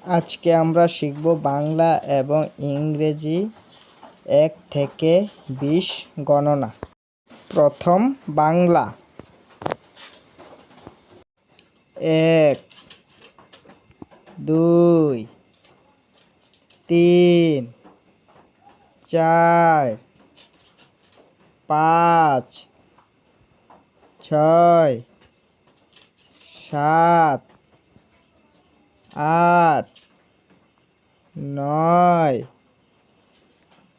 আজকে আমরা শিখব বাংলা এবং ইংরেজি 1 থেকে 20 গণনা। প্রথম বাংলা। 1 2 3 4 5 6 7 8 9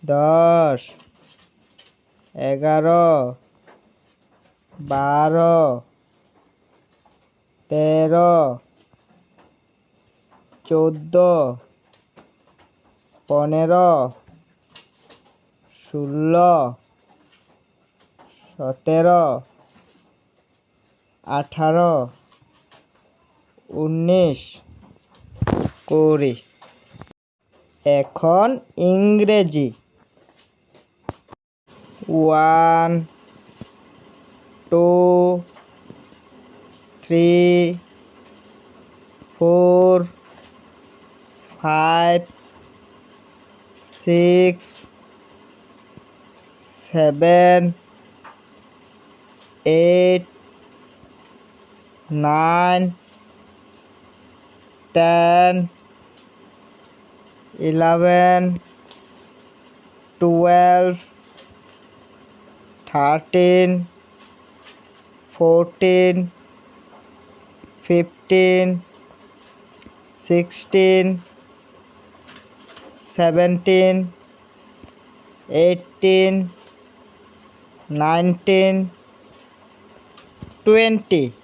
10 11 12 13 14 15 16 17 18 19 20। এখন ইংরেজি। 1 2 3 4 5 6 7 8 9 10 11 12 13 14 15 16 17 18 19 20।